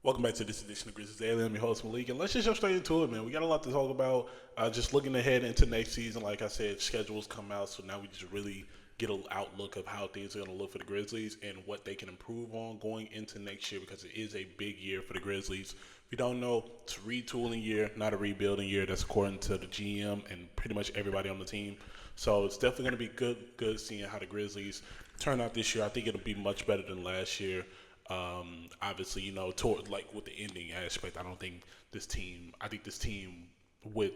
Welcome back to this edition of Grizzlies Daily. I'm your host, Melek, and let's just jump straight into it, man. We got a lot to talk about. Just looking ahead into next season, like I said, schedules come out, so now we just really get an outlook of how things are going to look for the Grizzlies and what they can improve on going into next year because it is a big year for the Grizzlies. If you don't know, it's a retooling year, not a rebuilding year. That's according to the GM and pretty much everybody on the team. So it's definitely going to be good seeing how the Grizzlies turn out this year. I think it'll be much better than last year. Obviously, toward like with the ending aspect, I don't think this team. I think this team with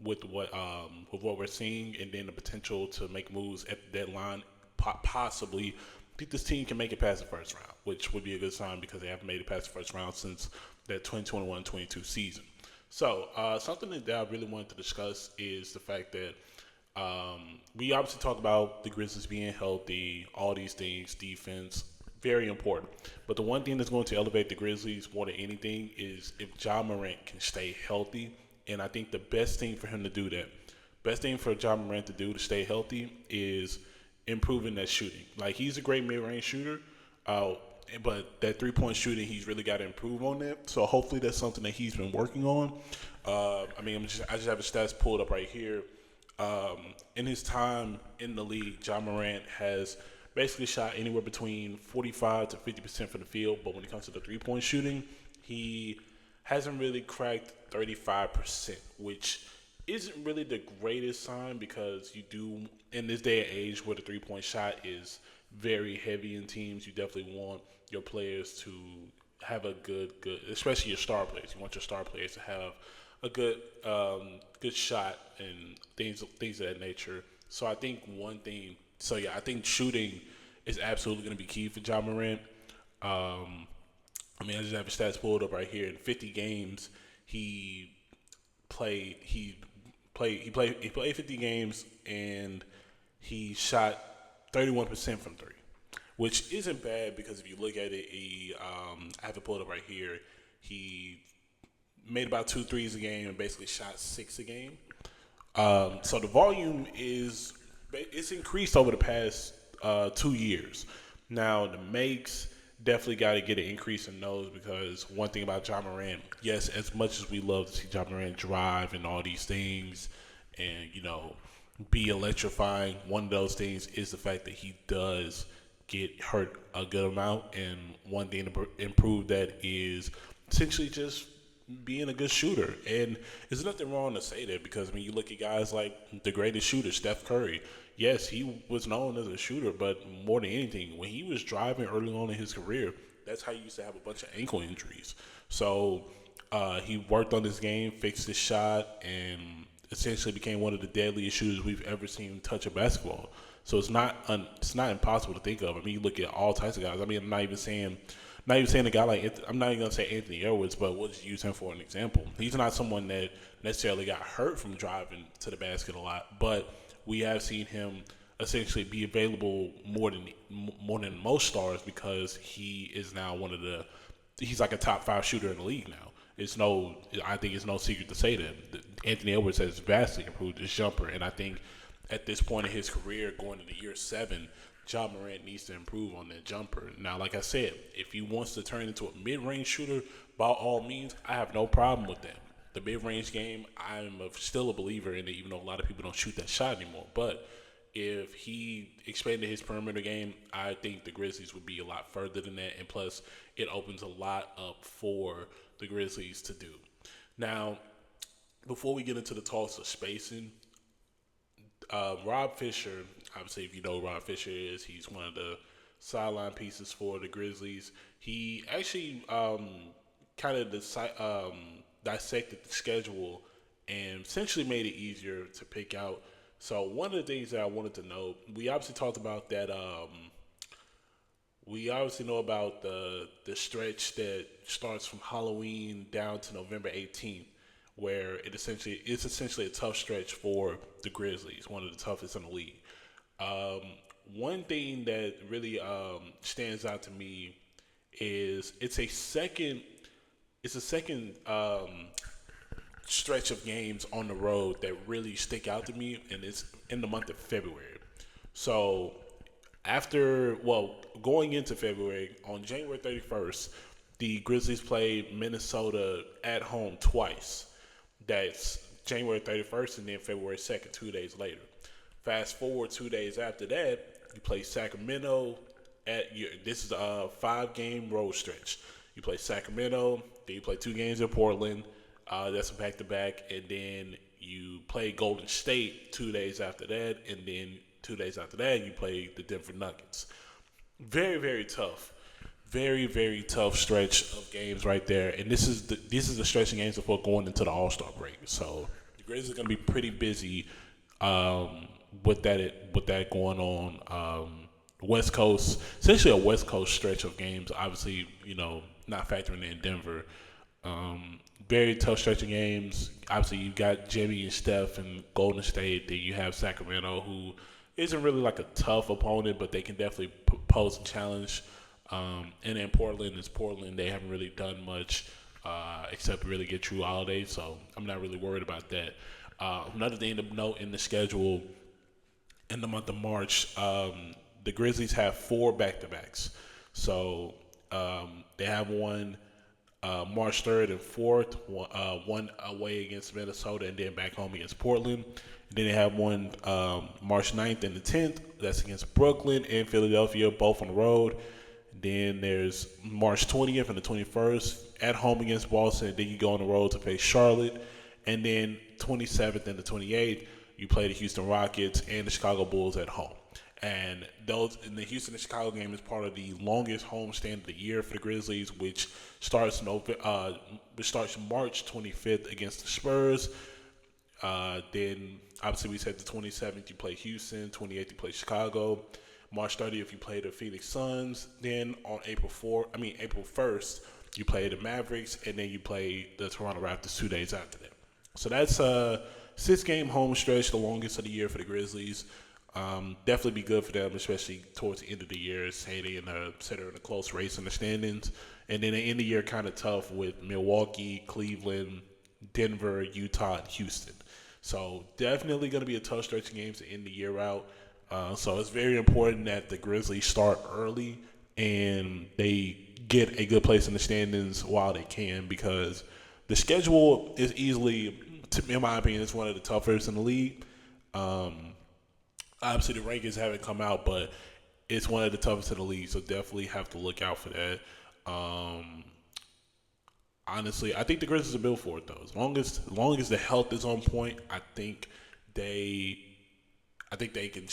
with what we're seeing, and then the potential to make moves at the deadline, possibly. I think this team can make it past the first round, which would be a good sign because they haven't made it past the first round since that 2021-22 season. So, something that I really wanted to discuss is the fact that we obviously talk about the Grizzlies being healthy, all these things, defense, very important. But the one thing that's going to elevate the Grizzlies more than anything is if Morant can stay healthy. And I think the best thing for him to do that, best thing for Morant to do to stay healthy is improving that shooting. Like he's a great mid-range shooter, uh, but that three-point shooting, he's really got to improve on that. So hopefully that's something that he's been working on. I just have his stats pulled up right here. In his time in the league, Morant has basically shot anywhere between 45 to 50% from the field, but when it comes to the three-point shooting, he hasn't really cracked 35%, which isn't really the greatest sign because you do, in this day and age where the three-point shot is very heavy in teams, you definitely want your players to have a good, especially your star players. You want your star players to have a good shot and things of that nature. So I think I think shooting is absolutely going to be key for Morant. I just have his stats pulled up right here. In 50 games, he played 50 games and he shot 31% from three, which isn't bad because if you look at it, I have it pulled up right here. He made about 2 threes a game and basically shot 6 a game. So the volume it's increased over the past 2 years. Now the makes definitely got to get an increase in those because one thing about Morant, yes, as much as we love to see Morant drive and all these things, and be electrifying, one of those things is the fact that he does get hurt a good amount, and one thing to improve that is essentially just being a good shooter. And there's nothing wrong to say that because you look at guys like the greatest shooter, Steph Curry. Yes, he was known as a shooter, but more than anything, when he was driving early on in his career, that's how he used to have a bunch of ankle injuries. So he worked on his game, fixed his shot, and essentially became one of the deadliest shooters we've ever seen touch a basketball. So it's not impossible to think of. You look at all types of guys. I'm not even saying a guy like, I'm not even going to say Anthony Edwards, but we'll just use him for an example. He's not someone that necessarily got hurt from driving to the basket a lot, but we have seen him essentially be available more than most stars because he is now he's like a top 5 shooter in the league now. I think it's no secret to say that Anthony Edwards has vastly improved his jumper, and I think at this point in his career, going into year 7, Morant needs to improve on that jumper. Now, like I said, if he wants to turn into a mid-range shooter, by all means, I have no problem with that. The mid-range game, I'm still a believer in it, even though a lot of people don't shoot that shot anymore. But if he expanded his perimeter game, I think the Grizzlies would be a lot further than that. And plus, it opens a lot up for the Grizzlies to do. Now, before we get into the talks of spacing, Rob Fisher, obviously, if you know who Rob Fisher is, he's one of the sideline pieces for the Grizzlies. He actually kind of dissected the schedule and essentially made it easier to pick out. So one of the things that I wanted to know, we obviously talked about that. We obviously know about the stretch that starts from Halloween down to November 18th, where it's essentially a tough stretch for the Grizzlies, one of the toughest in the league. One thing that really stands out to me is it's a second stretch of games on the road that really stick out to me, and it's in the month of February. So going into February, on January 31st, the Grizzlies played Minnesota at home twice. That's January 31st and then February 2nd, 2 days later. Fast forward 2 days after that, you play Sacramento this is a 5-game road stretch. You play Sacramento, then you play 2 games in Portland. That's a back-to-back, and then you play Golden State 2 days after that, and then 2 days after that you play the Denver Nuggets. Very, very tough. Very, very tough stretch of games right there, and this is the stretch of games before going into the All-Star break. So the Grizzlies are going to be pretty busy with that going on. West Coast, essentially a West Coast stretch of games. Obviously, not factoring in Denver. Very tough stretch of games. Obviously, you've got Jimmy and Steph and Golden State. Then you have Sacramento, who isn't really like a tough opponent, but they can definitely pose a challenge. And then Portland is Portland. They haven't really done much except really get True Holiday, so I'm not really worried about that. Another thing to note in the schedule in the month of March, the Grizzlies have 4 back-to-backs. So they have one March 3rd and 4th, one away against Minnesota, and then back home against Portland. And then they have one March 9th and the 10th. That's against Brooklyn and Philadelphia, both on the road. Then there's March 20th and the 21st at home against Boston. Then you go on the road to face Charlotte. And then 27th and the 28th, you play the Houston Rockets and the Chicago Bulls at home. And the Houston and Chicago game is part of the longest homestand of the year for the Grizzlies, which starts March 25th against the Spurs. Then obviously we said the 27th you play Houston, 28th you play Chicago, March 30th you play the Phoenix Suns. Then on April 1st you play the Mavericks, and then you play the Toronto Raptors 2 days after that. So that's a 6-game home stretch, the longest of the year for the Grizzlies. Definitely be good for them, especially towards the end of the year. Say they in a close race in the standings, and then they end the year kind of tough with Milwaukee, Cleveland, Denver, Utah, and Houston. So definitely going to be a tough stretch of games to end the year out. So it's very important that the Grizzlies start early and they get a good place in the standings while they can, because the schedule is easily, in my opinion, it's one of the toughest in the league. Obviously, the rankings haven't come out, but it's one of the toughest in the league, so definitely have to look out for that. Honestly, I think the Grizzlies are built for it, though. As long as the health is on point, I think they can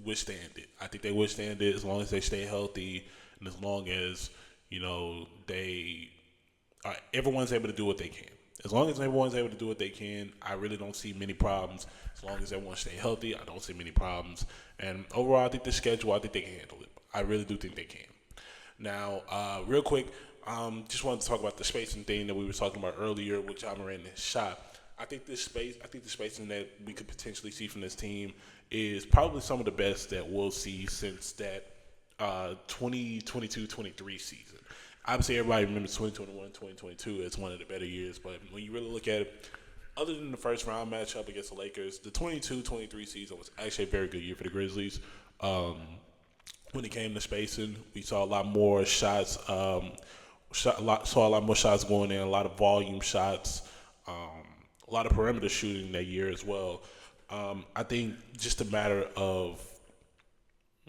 withstand it. I think they withstand it as long as they stay healthy, and as long as everyone's able to do what they can. As long as everyone's able to do what they can, I really don't see many problems. As long as everyone stay healthy, I don't see many problems. And overall, I think the schedule, I think they can handle it. I really do think they can. Now, real quick, just wanted to talk about the spacing thing that we were talking about earlier with Ja Morant and his shot. I think the spacing that we could potentially see from this team is probably some of the best that we'll see since that 2022-23 season. Obviously, everybody remembers 2021, 2022 as one of the better years, but when you really look at it, other than the first round matchup against the Lakers, the 22-23 season was actually a very good year for the Grizzlies. When it came to spacing, we saw a lot more shots. Saw a lot more shots going in, a lot of volume shots, a lot of perimeter shooting that year as well. I think just a matter of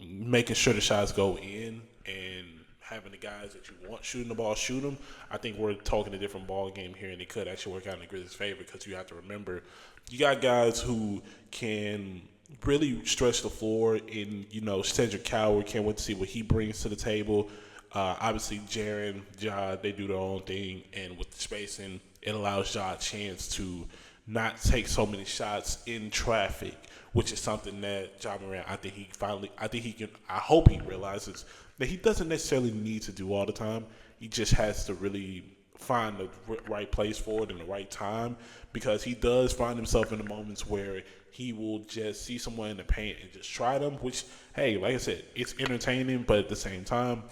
making sure the shots go in and having the guys that you want shooting the ball shoot them. I think we're talking a different ball game here, and it could actually work out in the Grizzlies' favor, because you have to remember you got guys who can really stretch the floor. And Cedric Coward, can't wait to see what he brings to the table. Obviously, Jaren, Ja, they do their own thing, and with the spacing, it allows Ja a chance to not take so many shots in traffic, which is something that Ja Morant, I hope he realizes that he doesn't necessarily need to do all the time. He just has to really find the right place for it in the right time, because he does find himself in the moments where he will just see someone in the paint and just try them, which, hey, like I said, it's entertaining, but at the same time,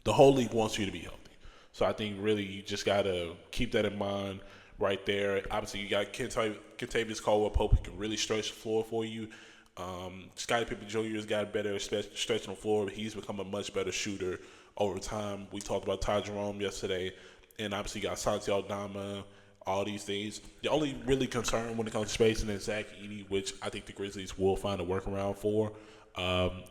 the whole league wants you to be healthy. So I think really you just got to keep that in mind right there. Obviously, you got Kentavious Caldwell-Pope who can really stretch the floor for you. Scottie Pippen Jr. has got better stretching the floor. He's become a much better shooter over time. We talked about Ty Jerome yesterday, and obviously you got Santi Aldama, all these things. The only really concern when it comes to spacing is Zach Edey, which I think the Grizzlies will find a workaround for.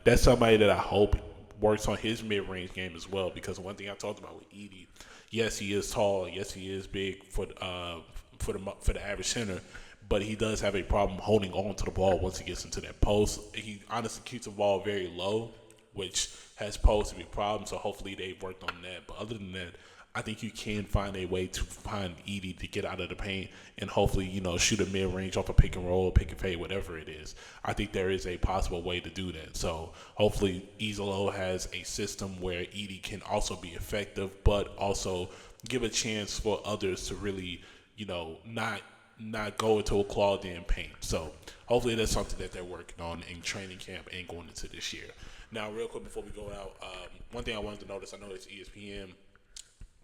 That's somebody that I hope works on his mid-range game as well, because one thing I talked about with Edey, yes, he is tall, yes, he is big for the average center, but he does have a problem holding on to the ball once he gets into that post. He honestly keeps the ball very low, which has posed to be a problem, so hopefully they've worked on that. But other than that, I think you can find a way to find Edey to get out of the paint and hopefully, shoot a mid-range off a pick and roll, pick and fade, whatever it is. I think there is a possible way to do that. So hopefully Izalo has a system where Edey can also be effective, but also give a chance for others to really, not go into a clawed-in paint. So hopefully that's something that they're working on in training camp and going into this year. Now, real quick before we go out, one thing I wanted to notice, I noticed ESPN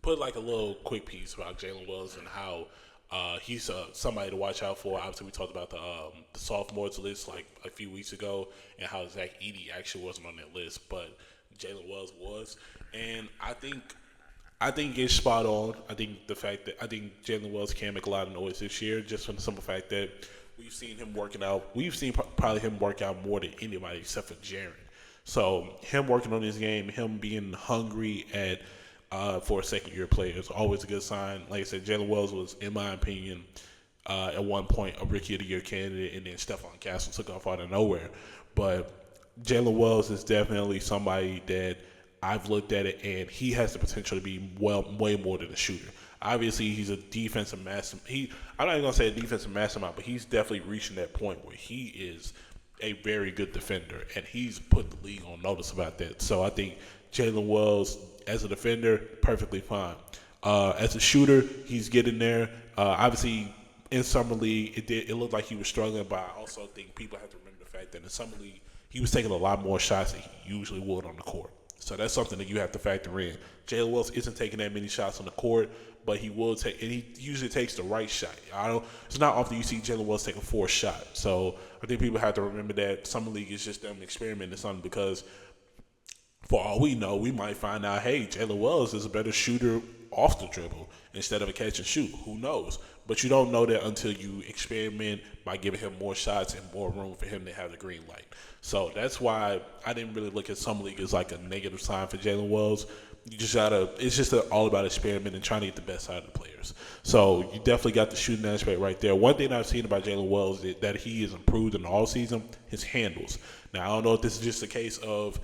put like a little quick piece about Jaylen Wells and how he's somebody to watch out for. Obviously, we talked about the sophomores list like a few weeks ago and how Zach Edey actually wasn't on that list, but Jaylen Wells was. And I think it's spot on. I think Jaylen Wells can make a lot of noise this year just from the simple fact that we've seen him working out. We've seen probably him work out more than anybody except for Jaren. So him working on his game, him being hungry for a second-year player is always a good sign. Like I said, Jaylen Wells was, in my opinion, at one point a Rookie of the Year candidate, and then Stephon Castle took off out of nowhere. But Jaylen Wells is definitely somebody that I've looked at it, and he has the potential to be way more than a shooter. Obviously, he's a defensive master. I'm not even going to say a defensive mastermind, but he's definitely reaching that point where he is a very good defender, and he's put the league on notice about that. So I think Jaylen Wells, as a defender, perfectly fine. As a shooter, he's getting there. Obviously, in Summer League, it looked like he was struggling, but I also think people have to remember the fact that in Summer League, he was taking a lot more shots than he usually would on the court. So that's something that you have to factor in. Jaylen Wells isn't taking that many shots on the court, but he will take, and he usually takes the right shot. It's not often you see Jaylen Wells take a forced shot. So I think people have to remember that Summer League is just them experimenting something, because for all we know, we might find out, hey, Jaylen Wells is a better shooter off the dribble instead of a catch and shoot. Who knows? But you don't know that until you experiment by giving him more shots and more room for him to have the green light. So that's why I didn't really look at Summer League as like a negative sign for Jaylen Wells. It's just all about experiment and trying to get the best out of the players. So you definitely got the shooting aspect right there. One thing I've seen about Jaylen Wells is that he has improved in the offseason, his handles. Now, I don't know if this is just a case of,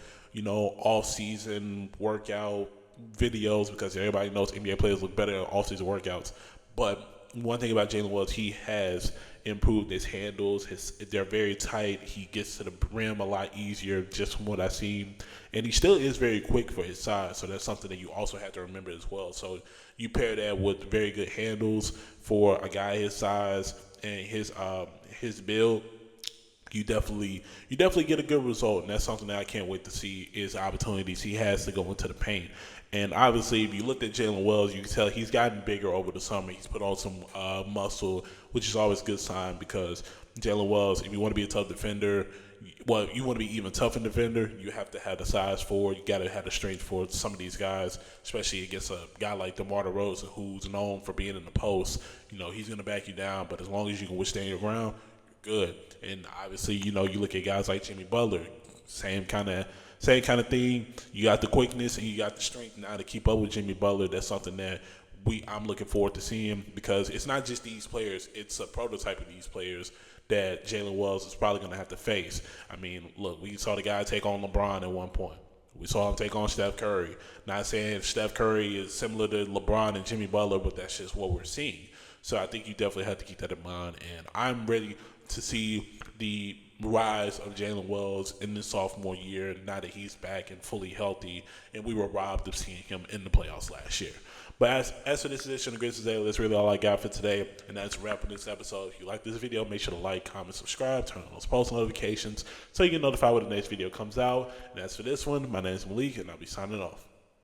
off-season workout videos, because everybody knows NBA players look better in off-season workouts. But one thing about Jaylen Wells, he has improved his handles. They're very tight. He gets to the rim a lot easier, just from what I've seen. And he still is very quick for his size, so that's something that you also have to remember as well. So you pair that with very good handles for a guy his size and his build, you definitely get a good result, and that's something that I can't wait to see is opportunities he has to go into the paint. And obviously, if you looked at Jaylen Wells, you can tell he's gotten bigger over the summer. He's put on some muscle, which is always a good sign, because Jaylen Wells, if you want to be a tough defender, you want to be even tougher defender, you have to have the size for it. You got to have the strength for some of these guys, especially against a guy like DeMar DeRozan, who's known for being in the post. He's going to back you down, but as long as you can withstand your ground, you're good. And obviously, you look at guys like Jimmy Butler, same kind of thing. You got the quickness and you got the strength now to keep up with Jimmy Butler. That's something that I'm looking forward to seeing, because it's not just these players, it's a prototype of these players that Jaylen Wells is probably going to have to face. I mean, look, we saw the guy take on LeBron at one point. We saw him take on Steph Curry. Not saying Steph Curry is similar to LeBron and Jimmy Butler, but that's just what we're seeing. So I think you definitely have to keep that in mind. And I'm ready to see the rise of Jaylen Wells in this sophomore year, now that he's back and fully healthy, and we were robbed of seeing him in the playoffs last year. But as for this edition of Grizzlies Daily, that's really all I got for today, and that's a wrap on this episode. If you like this video, make sure to like, comment, subscribe, turn on those post notifications so you get notified when the next video comes out. And as for this one, my name is Malik, and I'll be signing off.